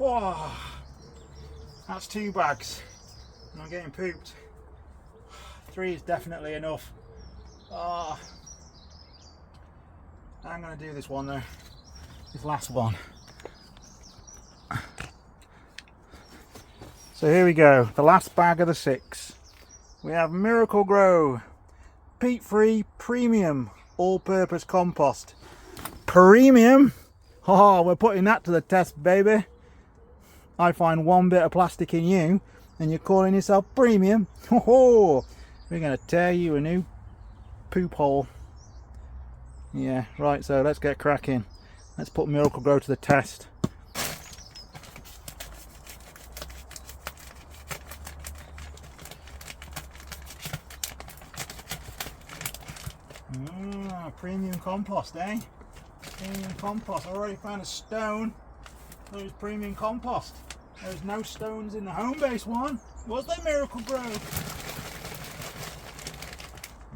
Whoa, that's 2 bags. And I'm getting pooped. 3 is definitely enough. Oh, I'm going to do this one though. This last one. So here we go, the last bag of the 6. We have Miracle Grow peat-free premium all-purpose compost. Premium? Oh, we're putting that to the test, baby. I find 1 bit of plastic in you and you're calling yourself premium. Oh, we're going to tear you a new poop hole. Yeah, right, so let's get cracking. Let's put Miracle Grow to the test. Premium compost, eh? Premium compost. I already found a stone. There's premium compost. There's no stones in the home base one. Was there Miracle Grow?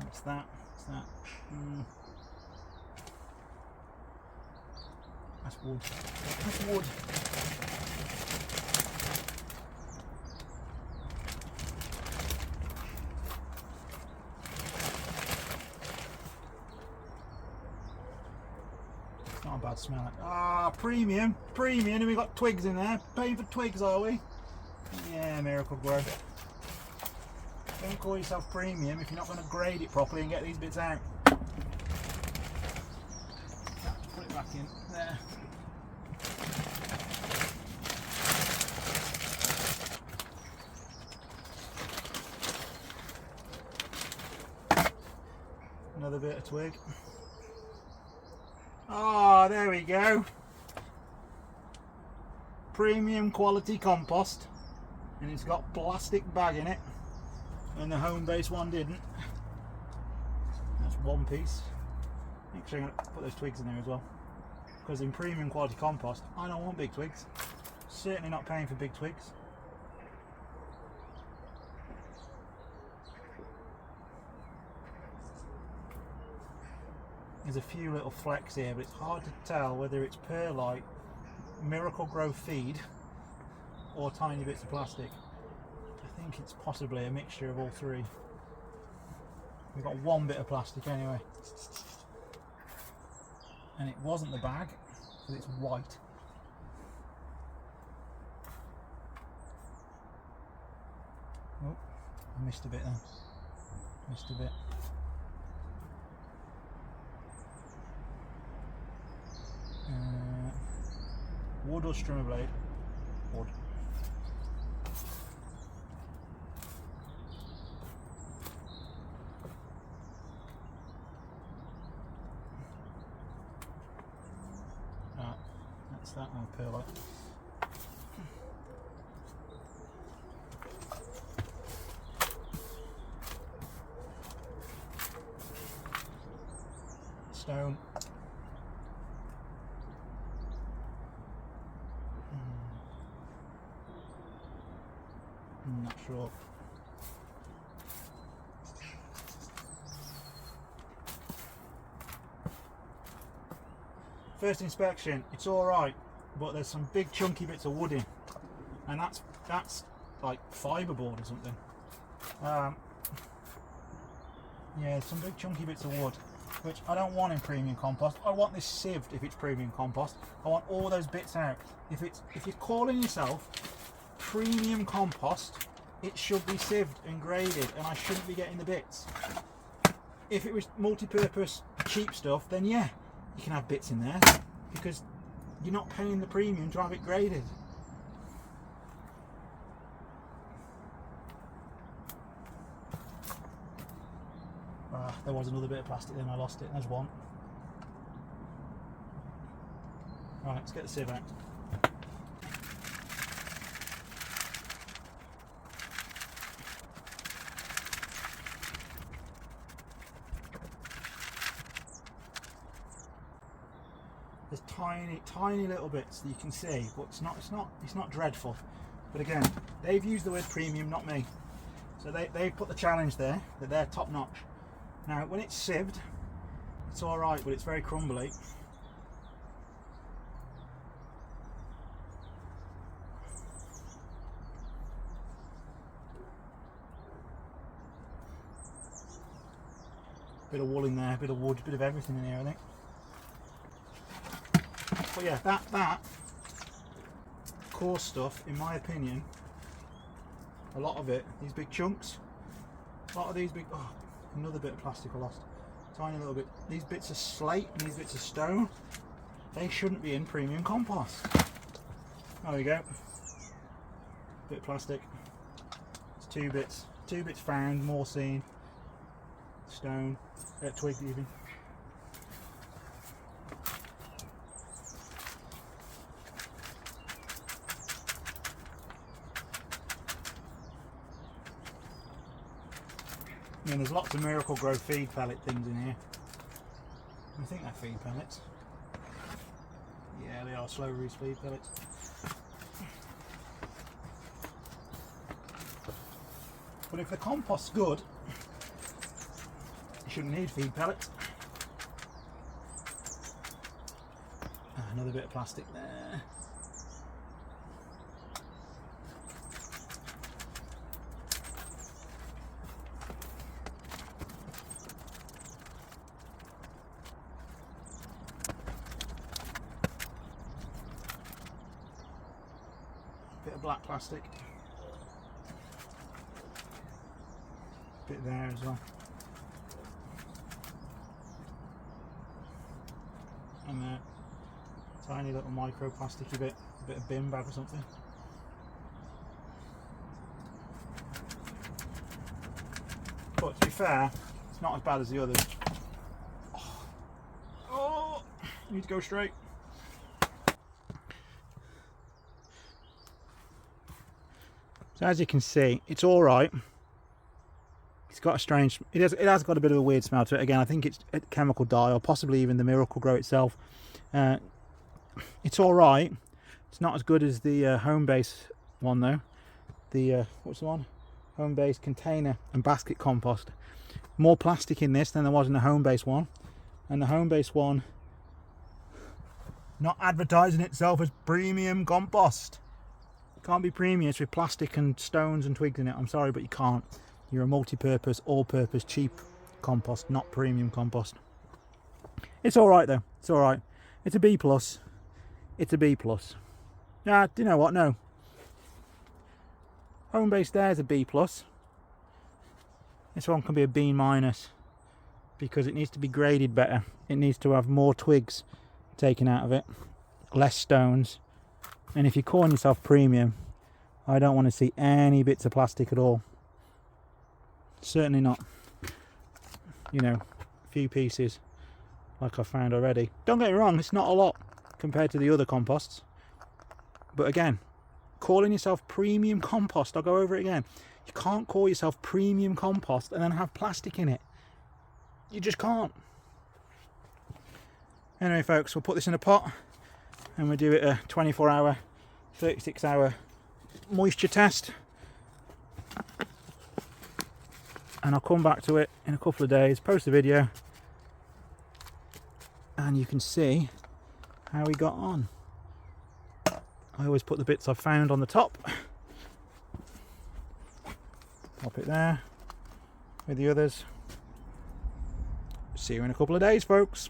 What's that? What's that? That's wood. That's wood. Not a bad smell. Ah, premium, premium, and we got twigs in there. Paying for twigs, are we? Yeah, Miracle Grow. Don't call yourself premium if you're not going to grade it properly and get these bits out. Put it back in there. Another bit of twig. Ah, there we go. Premium quality compost, and it's got plastic bag in it, and the home base one didn't. That's 1 piece. Actually, I'm going to put those twigs in there as well, because in premium quality compost I don't want big twigs. Certainly not paying for big twigs. There's a few little flecks here, but it's hard to tell whether it's perlite, Miracle Grow feed, or tiny bits of plastic. I think it's possibly a mixture of all 3. We've got 1 bit of plastic anyway. And it wasn't the bag, because it's white. Oh, I missed a bit then. Missed a bit. Wood or strimmer blade? Wood. Right, that's that one, perlite. Stone. I'm not sure. First inspection, it's alright, but there's some big chunky bits of wood in, and that's like fiberboard or something. Yeah, some big chunky bits of wood, which I don't want in premium compost. I want this sieved if it's premium compost. I want all those bits out. If you're calling yourself premium compost, it should be sieved and graded, and I shouldn't be getting the bits. If it was multi-purpose cheap stuff, then yeah, you can have bits in there, because you're not paying the premium to have it graded. There was another bit of plastic, then I lost it. There's 1. Right, let's get the sieve out. There's tiny little bits that you can see, but it's not dreadful. But again, they've used the word premium, not me. So they've put the challenge there that they're top notch. Now, when it's sieved, it's all right, but it's very crumbly. Bit of wool in there, bit of wood, bit of everything in here, I think. But yeah, that coarse stuff, in my opinion, a lot of it, these big chunks, a lot of these big, oh, another bit of plastic I lost, tiny little bit, these bits of slate and these bits of stone, they shouldn't be in premium compost. There we go, bit of plastic, it's two bits found, more seen, stone, twig even. I mean, there's lots of Miracle Grow feed pellet things in here. I think they're feed pellets. Yeah, they are slow release feed pellets. But if the compost's good, you shouldn't need feed pellets. Another bit of plastic there. Bit of black plastic. Bit there as well. And there. Tiny little micro plasticky bit. A bit of bin bag or something. But to be fair, it's not as bad as the others. Oh, need to go straight. So as you can see, it's all right. It's got a strange, it has got a bit of a weird smell to it. Again, I think it's a chemical dye, or possibly even the Miracle Grow itself. It's all right. It's not as good as the home base one though. The what's the one? Home base container and basket compost. More plastic in this than there was in the home base one, and the home base one not advertising itself as premium compost. Can't be premium, it's with plastic and stones and twigs in it. I'm sorry, but you can't. You're a multi-purpose, all-purpose, cheap compost, not premium compost. It's all right though. It's all right. It's a B plus. It's a B plus. Yeah, do you know what? No. Home base there is a B plus. This one can be a B minus because it needs to be graded better. It needs to have more twigs taken out of it, less stones. And if you're calling yourself premium, I don't want to see any bits of plastic at all. Certainly not, you know, a few pieces like I found already. Don't get me wrong, it's not a lot compared to the other composts. But again, calling yourself premium compost, I'll go over it again. You can't call yourself premium compost and then have plastic in it. You just can't. Anyway folks, we'll put this in a pot and we'll do it a 24-hour, 36-hour moisture test, and I'll come back to it in a couple of days, post a video, and you can see how we got on. I always put the bits I've found on the top. Pop it there with the others. See you in a couple of days, folks.